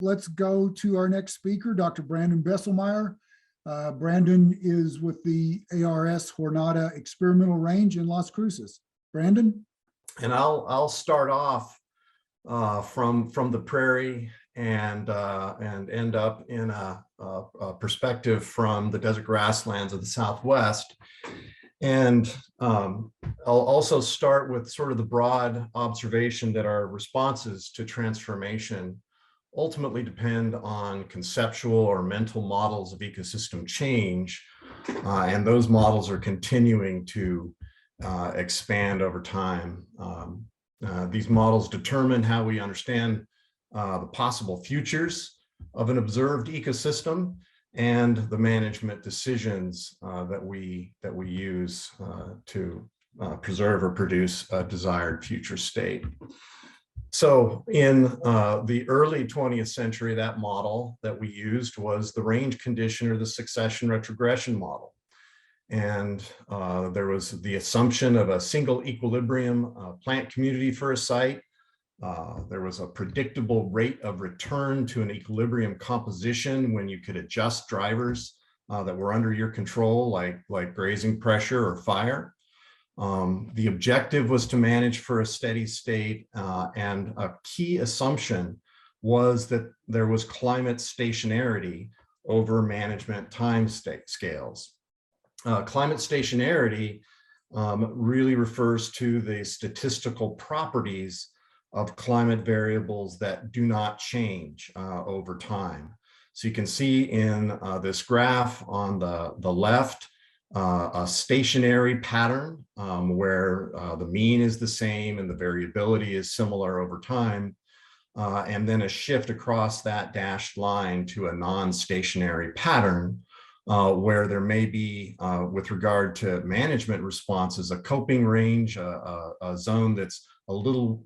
Let's go to our next speaker, Dr. Brandon Bestelmeyer. Brandon is with the ARS Hornada Experimental Range in Las Cruces. Brandon? And I'll start off from the prairie and end up in a perspective from the desert grasslands of the Southwest. And I'll also start with sort of the broad observation that our responses to transformation ultimately depend on conceptual or mental models of ecosystem change. And those models are continuing to expand over time. These models determine how we understand the possible futures of an observed ecosystem and the management decisions that we use to preserve or produce a desired future state. So in the early 20th century, that model that we used was the range condition or the succession retrogression model. And there was the assumption of a single equilibrium plant community for a site. There was a predictable rate of return to an equilibrium composition when you could adjust drivers that were under your control, like grazing pressure or fire. The objective was to manage for a steady state, and a key assumption was that there was climate stationarity over management time scales. Climate stationarity really refers to the statistical properties of climate variables that do not change over time. So you can see in this graph on the left, a stationary pattern where the mean is the same and the variability is similar over time, and then a shift across that dashed line to a non-stationary pattern where there may be, with regard to management responses, a coping range, a zone that's a little,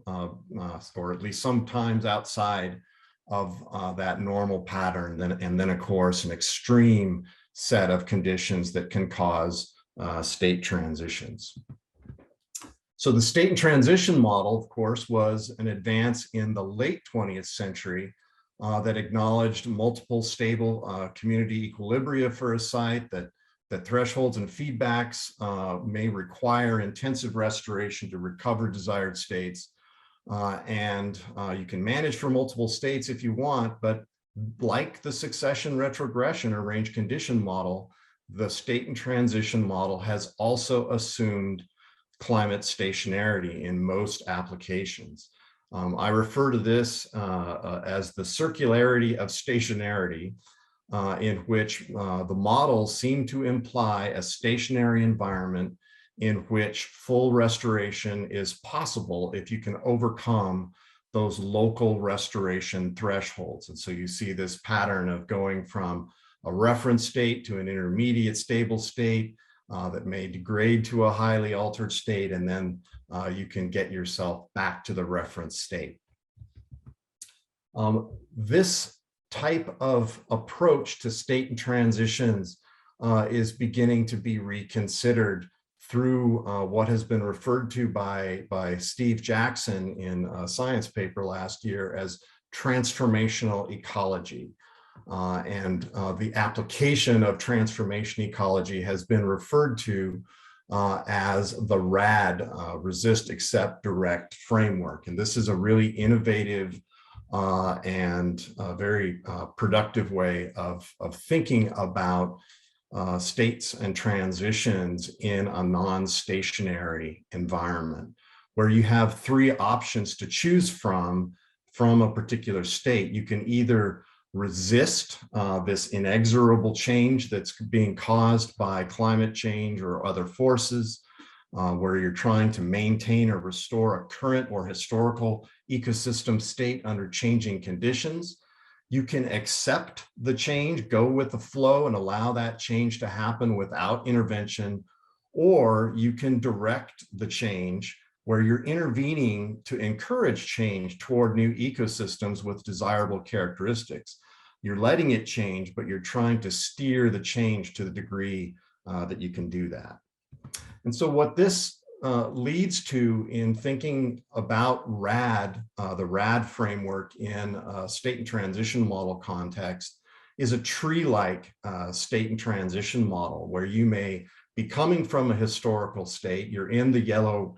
or at least sometimes outside of that normal pattern, and then of course an extreme set of conditions that can cause state transitions. So the state and transition model, of course, was an advance in the late 20th century that acknowledged multiple stable community equilibria for a site, that thresholds and feedbacks may require intensive restoration to recover desired states. And you can manage for multiple states if you want, but like the succession retrogression or range condition model, the state and transition model has also assumed climate stationarity in most applications. I refer to this as the circularity of stationarity, in which the models seem to imply a stationary environment in which full restoration is possible if you can overcome those local restoration thresholds. And so you see this pattern of going from a reference state to an intermediate stable state that may degrade to a highly altered state, and then you can get yourself back to the reference state. This type of approach to state and transitions is beginning to be reconsidered through what has been referred to by Steve Jackson in a science paper last year as transformational ecology. And the application of transformation ecology has been referred to as the RAD, Resist, Accept, Direct framework. And this is a really innovative and very productive way of thinking about states and transitions in a non-stationary environment, where you have three options to choose from a particular state. You can either resist this inexorable change that's being caused by climate change or other forces, where you're trying to maintain or restore a current or historical ecosystem state under changing conditions. You can accept the change, go with the flow, and allow that change to happen without intervention, or you can direct the change, where you're intervening to encourage change toward new ecosystems with desirable characteristics. You're letting it change, but you're trying to steer the change to the degree that you can do that. And so what this leads to, in thinking about RAD, the RAD framework in a state and transition model context, is a tree-like state and transition model where you may be coming from a historical state, you're in the yellow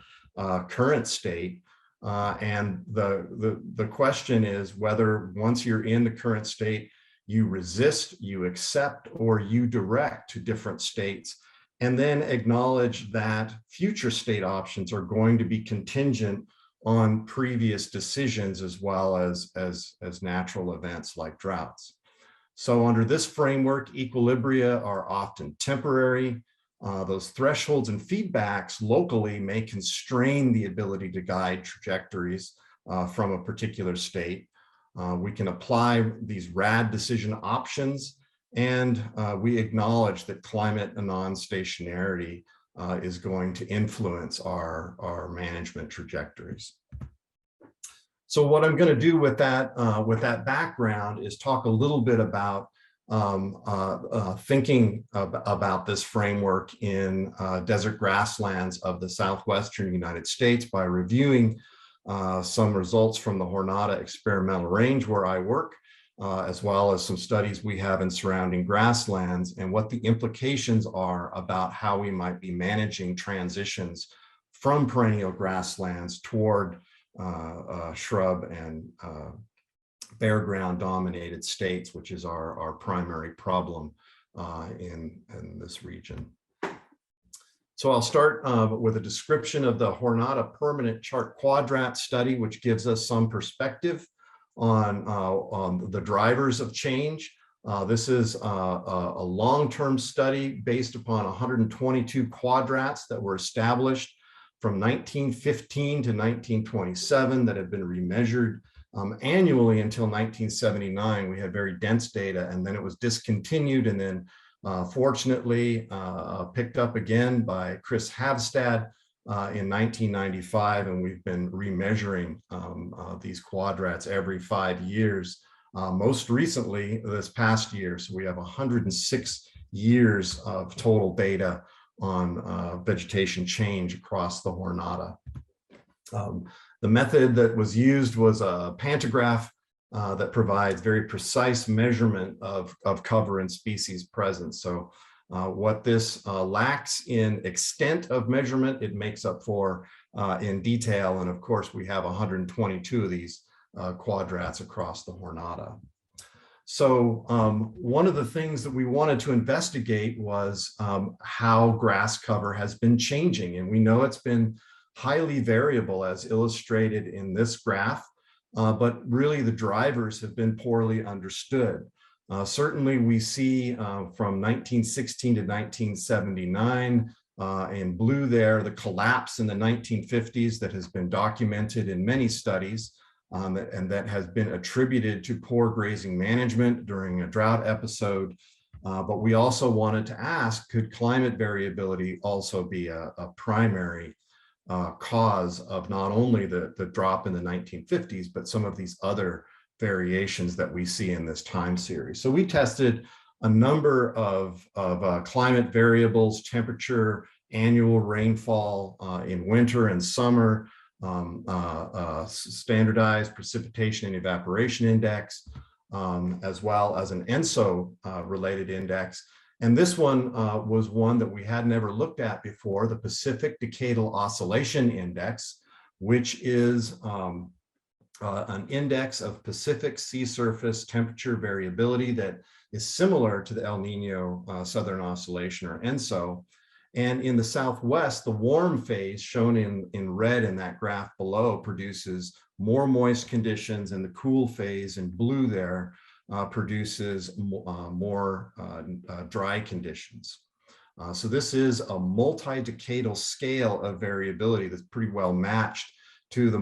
current state, and the question is whether once you're in the current state, you resist, you accept, or you direct to different states, and then acknowledge that future state options are going to be contingent on previous decisions as well as natural events like droughts. So under this framework, equilibria are often temporary. Those thresholds and feedbacks locally may constrain the ability to guide trajectories from a particular state. We can apply these RAD decision options, and we acknowledge that climate and non-stationarity is going to influence our management trajectories. So what I'm going to do with that background is talk a little bit about thinking about this framework in desert grasslands of the southwestern United States by reviewing some results from the Hornada experimental range where I work, as well as some studies we have in surrounding grasslands and what the implications are about how we might be managing transitions from perennial grasslands toward shrub and bare ground dominated states, which is our primary problem in this region. So I'll start with a description of the Hornada permanent chart Quadrat study, which gives us some perspective on the drivers of change. This is a long-term study based upon 122 quadrats that were established from 1915 to 1927 that have been remeasured annually until 1979. We had very dense data, and then it was discontinued, and then fortunately picked up again by Chris Havstad in 1995, and we've been remeasuring these quadrats every 5 years, most recently this past year. So we have 106 years of total data on vegetation change across the Hornada. The method that was used was a pantograph that provides very precise measurement of cover and species presence. So what this lacks in extent of measurement, it makes up for in detail. And of course, we have 122 of these quadrats across the Hornada. So one of the things that we wanted to investigate was how grass cover has been changing. And we know it's been highly variable as illustrated in this graph, but really the drivers have been poorly understood. Certainly we see from 1916 to 1979 in blue there, the collapse in the 1950s that has been documented in many studies. And that has been attributed to poor grazing management during a drought episode. But we also wanted to ask, could climate variability also be a primary cause of not only the drop in the 1950s, but some of these other variations that we see in this time series? So we tested a number of climate variables: temperature, annual rainfall in winter and summer, standardized precipitation and evaporation index, as well as an ENSO related index. And this one was one that we had never looked at before, the Pacific Decadal Oscillation Index, which is an index of Pacific sea surface temperature variability that is similar to the El Nino Southern Oscillation, or ENSO. And in the Southwest, the warm phase shown in red in that graph below produces more moist conditions, and the cool phase in blue there produces more dry conditions. So this is a multi-decadal scale of variability that's pretty well matched to the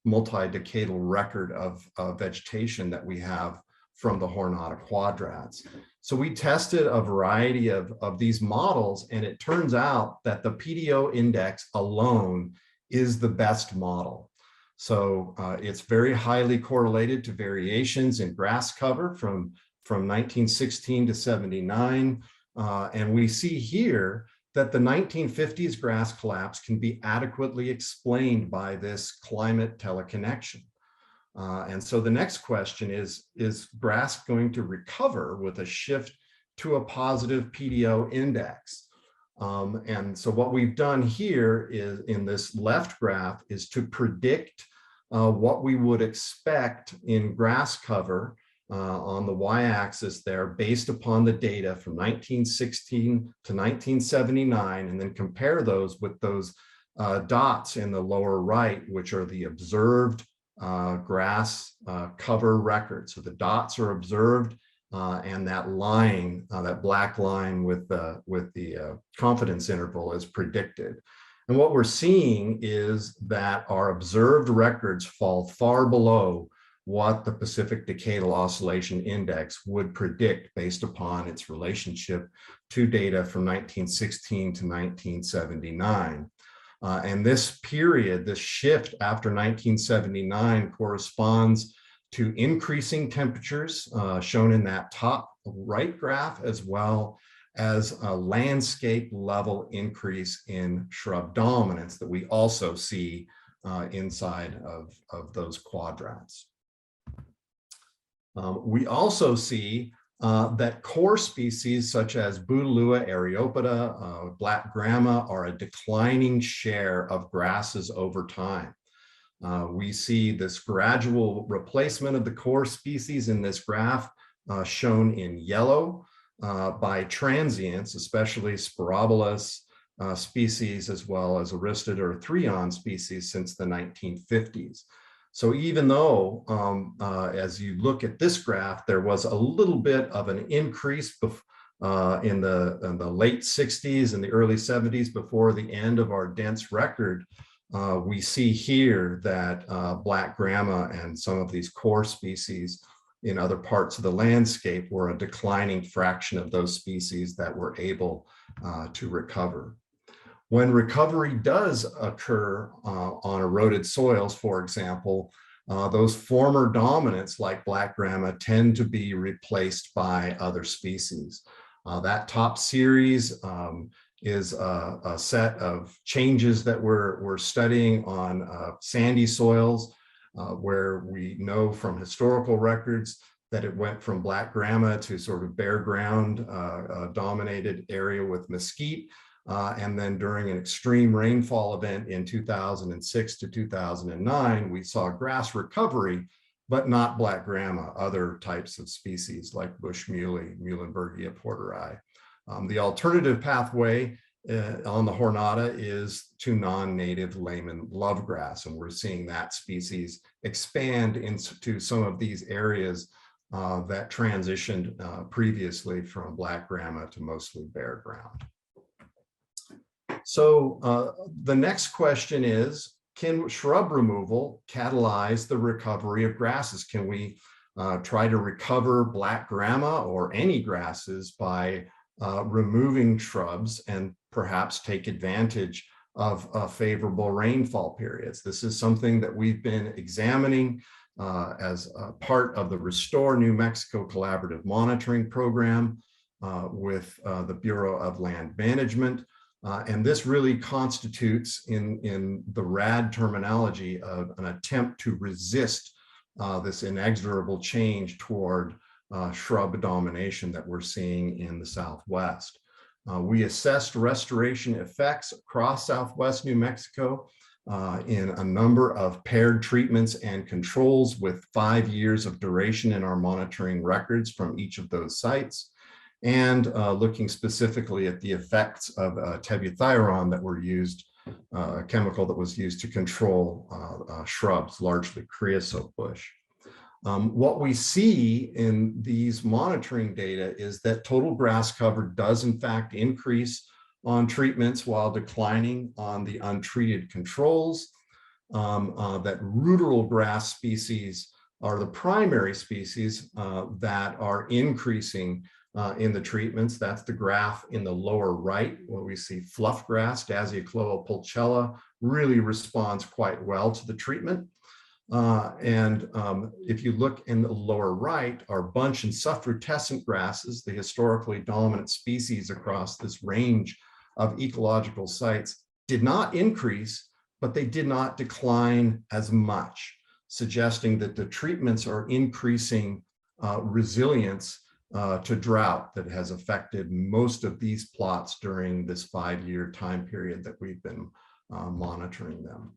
multi-decadal record of vegetation that we have from the Hornada quadrats. So we tested a variety of these models, and it turns out that the PDO index alone is the best model. So it's very highly correlated to variations in grass cover from 1916 to 79. And we see here that the 1950s grass collapse can be adequately explained by this climate teleconnection. And so the next question is grass going to recover with a shift to a positive PDO index? And so what we've done here is in this left graph is to predict what we would expect in grass cover on the y-axis there based upon the data from 1916 to 1979, and then compare those with those dots in the lower right, which are the observed grass cover records. So the dots are observed, and that line, that black line with the confidence interval is predicted. And what we're seeing is that our observed records fall far below what the Pacific Decadal Oscillation Index would predict based upon its relationship to data from 1916 to 1979. And this period, this shift after 1979 corresponds to increasing temperatures shown in that top right graph, as well as a landscape level increase in shrub dominance that we also see inside of those quadrats. We also see that core species such as Bouteloua areophyta, black grama are a declining share of grasses over time. We see this gradual replacement of the core species in this graph shown in yellow by transients, especially Spirobolus species, as well as Aristid or Threon species since the 1950s. So even though, as you look at this graph, there was a little bit of an increase in the late 60s and the early 70s before the end of our dense record, we see here that black grama and some of these core species in other parts of the landscape were a declining fraction of those species that were able to recover. When recovery does occur on eroded soils, for example, those former dominants like black grama tend to be replaced by other species. That top series is a set of changes that we're studying on sandy soils, where we know from historical records that it went from black grama to sort of bare ground dominated area with mesquite. And then during an extreme rainfall event in 2006 to 2009, we saw grass recovery, but not black grama, other types of species like bush muley, Muhlenbergia porteri. The alternative pathway on the Hornada is to non-native layman lovegrass, and we're seeing that species expand into some of these areas that transitioned previously from black grama to mostly bare ground. So the next question is, can shrub removal catalyze the recovery of grasses? Can we try to recover black grama or any grasses by removing shrubs and perhaps take advantage of favorable rainfall periods? This is something that we've been examining as a part of the Restore New Mexico Collaborative Monitoring Program with the Bureau of Land Management. And this really constitutes in the RAD terminology of an attempt to resist this inexorable change toward shrub domination that we're seeing in the Southwest. We assessed restoration effects across Southwest New Mexico in a number of paired treatments and controls with 5 years of duration in our monitoring records from each of those sites, and looking specifically at the effects of tebuthyron that were used, a chemical that was used to control shrubs, largely creosote bush. What we see in these monitoring data is that total grass cover does in fact increase on treatments while declining on the untreated controls, that ruderal grass species are the primary species that are increasing in the treatments. That's the graph in the lower right, where we see fluff grass, Dasycloa pulchella, really responds quite well to the treatment. If you look in the lower right, our bunch and suffrutescent grasses, the historically dominant species across this range of ecological sites did not increase, but they did not decline as much, suggesting that the treatments are increasing resilience to drought that has affected most of these plots during this 5-year time period that we've been monitoring them.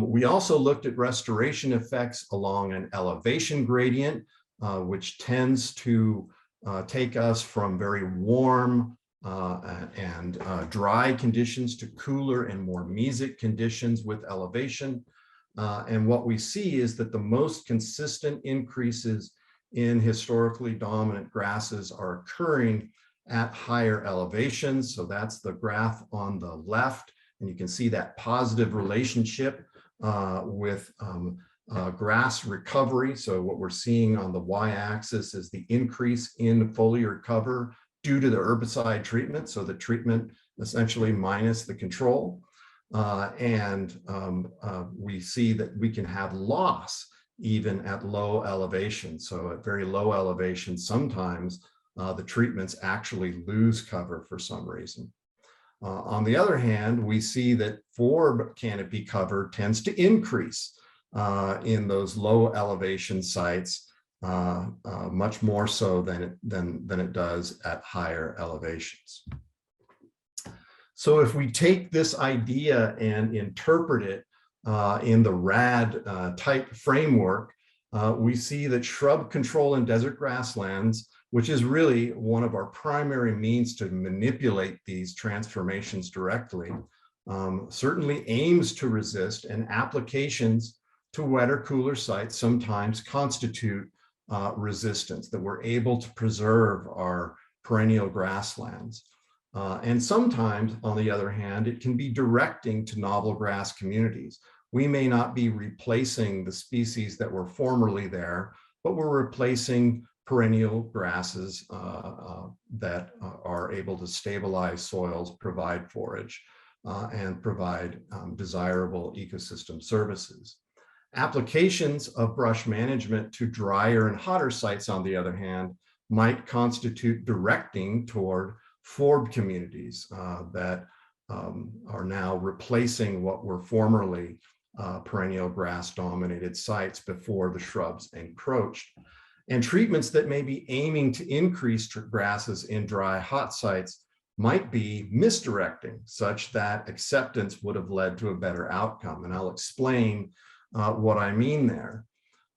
We also looked at restoration effects along an elevation gradient, which tends to take us from very warm and dry conditions to cooler and more mesic conditions with elevation. And what we see is that the most consistent increases in historically dominant grasses are occurring at higher elevations. So that's the graph on the left, and you can see that positive relationship with grass recovery. So what we're seeing on the y-axis is the increase in foliar cover due to the herbicide treatment. So the treatment essentially minus the control. We see that we can have loss even at low elevation. So at very low elevation, sometimes the treatments actually lose cover for some reason. On the other hand, we see that forb canopy cover tends to increase in those low elevation sites, much more so than it does at higher elevations. So if we take this idea and interpret it in the RAD type framework, we see that shrub control in desert grasslands, which is really one of our primary means to manipulate these transformations directly, certainly aims to resist, and applications to wetter, cooler sites sometimes constitute resistance, that we're able to preserve our perennial grasslands. And sometimes, on the other hand, it can be directing to novel grass communities. We may not be replacing the species that were formerly there, but we're replacing perennial grasses that are able to stabilize soils, provide forage, and provide desirable ecosystem services. Applications of brush management to drier and hotter sites, on the other hand, might constitute directing toward forb communities that are now replacing what were formerly perennial grass dominated sites before the shrubs encroached. And treatments that may be aiming to increase grasses in dry, hot sites might be misdirecting, such that acceptance would have led to a better outcome. And I'll explain what I mean there.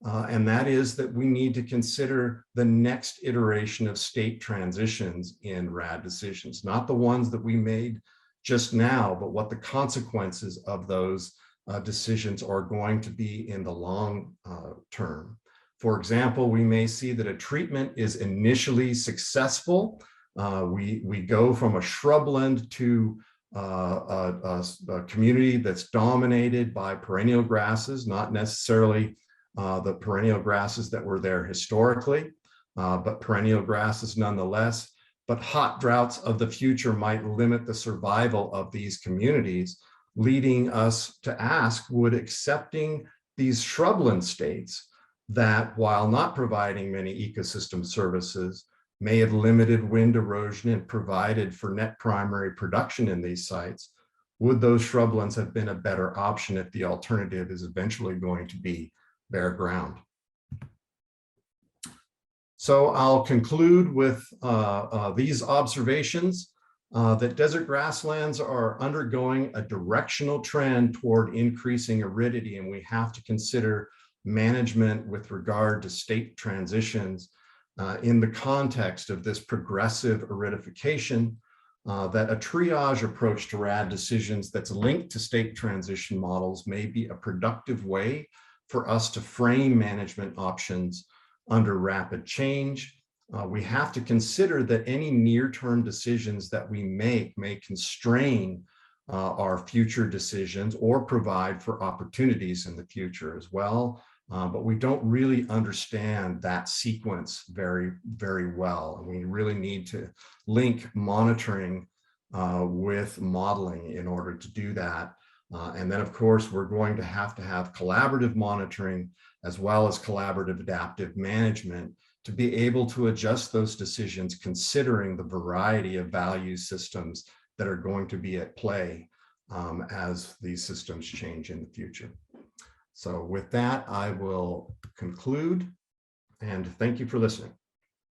And that is that we need to consider the next iteration of state transitions in RAD decisions, not the ones that we made just now, but what the consequences of those decisions are going to be in the long term. For example, we may see that a treatment is initially successful. We go from a shrubland to a community that's dominated by perennial grasses, not necessarily the perennial grasses that were there historically, but perennial grasses nonetheless. But hot droughts of the future might limit the survival of these communities, leading us to ask, would accepting these shrubland states that, while not providing many ecosystem services, may have limited wind erosion and provided for net primary production in these sites, would those shrublands have been a better option if the alternative is eventually going to be bare ground? So I'll conclude with these observations that desert grasslands are undergoing a directional trend toward increasing aridity, and we have to consider management with regard to state transitions in the context of this progressive aridification, that a triage approach to RAD decisions that's linked to state transition models may be a productive way for us to frame management options under rapid change. We have to consider that any near-term decisions that we make may constrain our future decisions or provide for opportunities in the future as well. But we don't really understand that sequence very, very well. And we really need to link monitoring with modeling in order to do that. And then, of course, we're going to have collaborative monitoring as well as collaborative adaptive management to be able to adjust those decisions considering the variety of value systems that are going to be at play as these systems change in the future. So with that, I will conclude, and thank you for listening.